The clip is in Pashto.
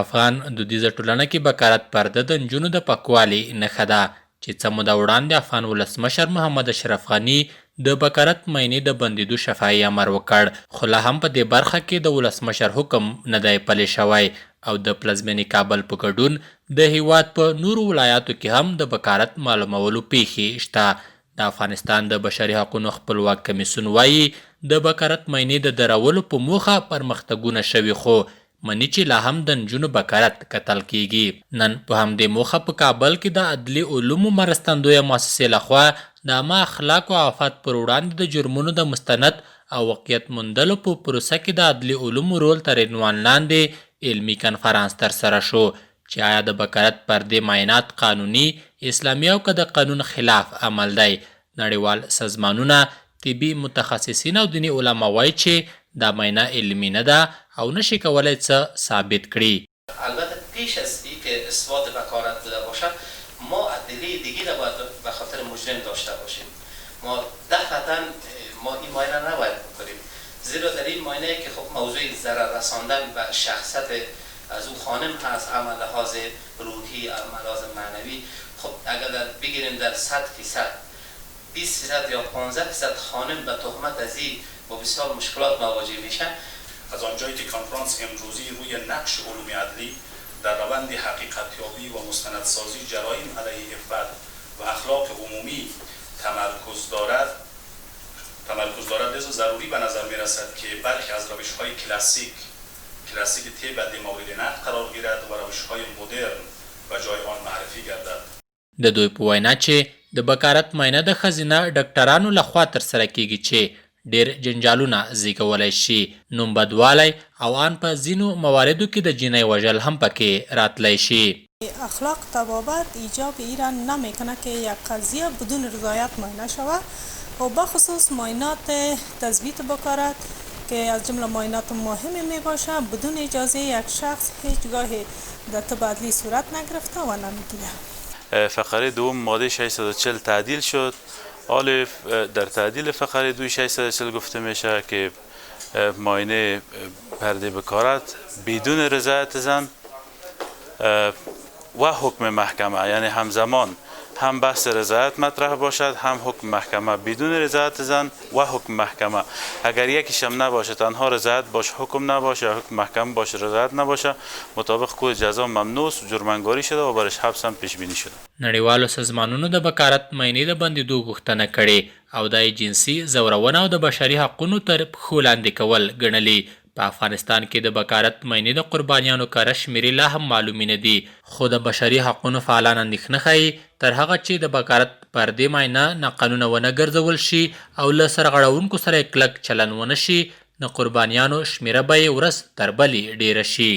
افغان دوديزه ټولنه کې بکارت پرده د نجونو د پاکوالي نښه ده چې څه موده وړاندې افغان ولسمشر محمد اشرف غني د بکارت معاینې د بندیدو شفاهي امر وکړ، خو لا هم په دې برخه کې د ولسمشر حکم نه دی پلی شوی او د پلازمینې کابل په ګډون د هیواد په نورو ولایاتو کې هم د بکارت معلومولو پیښې شته. د افغانستان د بشري حقوقو خپلواک کمیسیون وایي د بکارت معاینې د درولو په موخه پرمختګونه شوي، خو مني چې لا هم د نجونو بکارت کتل کیږي. نن په همدې موخه په کابل کې د عدلي علومو مرستندویه مؤسسې لخوا د عامه اخلاقو او آفات پر وړاندې د جرمونو د مستند او واقعیت موندلو په پروسه کې د عدلي علومو رول تر عنوان لاندې علمي کنفرانس ترسره شو چې آیا د بکارت پردې معاینات قانوني، اسلامي او که د قانون خلاف عمل دی. نړیوال سازمانونه، طبي متخصصین او دیني علما وایي چې دا معاینه علمی نه ده او نشي کولای څه ثابت کړي. البته پیش از اینکه اثبات بکارت بوده باشد ما ادله دیگه را باید به خاطر مجرم داشته باشیم. ما دفعتا ما این معاینه نباید بکنیم، زیرا در این معاینه که خب موضوع ضرر رساندن به شخصیت از اون خانم هست، عمل لحاظ روحی، عمل لحاظ معنوی، خب اگر بگیریم در 100% 20% یا 15% خانم به تهمت از این با بسیار مشکلات مواجه میشن. از آنجایی که کنفرانس امروزی روی نقش علوم عدلی در روند حقیقتیابی و مستندسازی جرایم علیه عفت و اخلاق عمومی تمرکز دارد لذا ضروری به نظر می رسد که برخی از روش‌های کلاسیک طب مورد نقد قرار گیرد و روش‌های مدرن و جای آن معرفی گردد. د دوی په وینا چې د بکارت معاینه د ښځینه ډاکټرانو لخوا ترسره کیږي چې ډیر جنجالونه زیږولی شي، نوم بدوالی او آن په ځینو مواردو کې د جینۍ وژل هم پکې راتلی شي. اخلاق طبابت ایجاب ایران نمیکنه که یک قضیه بدون رضایت معاینه شود و بخصوص معاینات تثبیت بکارت که از جمله معاینات مهمی می باشه بدون اجازه یک شخص هیچگاه در طب عدلی صورت نگرفته و نمیگیره. فقره دوم ماده 640 تعدیل شد. الف در تعدیل فقره 2 640 گفته میشه که معاینه پرده بکارت بدون رضایت زن و حکم محکمه، یعنی همزمان هم بحث رضایت مطرح باشد هم حکم محکمه. بدون رضایت زن و حکم محکمه، اگر یکیش هم نباشه، تنها رضایت باشه حکم نباشه، حکم محکمه باشه رضایت نباشه، مطابق کود جزا ممنوع جرمنگاری شده و برش حبس هم پیش بینی شده. نړیوالو سازمانونو د بکارت معاینې د بندیدو غوښتنه کړې او د جنسي زورونه او د بشري حقونو تر پښو لاندې کول ګڼلي. په افغانستان کې د بکارت معاینې د قربانیانو کره شمیرې لا هم معلومې نه دي، خو د بشري حقونو فعالان اندېښنه ښیي تر هغه چې د بکارت پردې معاینه ناقانونه ونه ګرځول شي او له سرغړونکو سره کلک چلن ونه شي، د قربانیانو شمیره به یې ورځ تر بلې ډیره شي.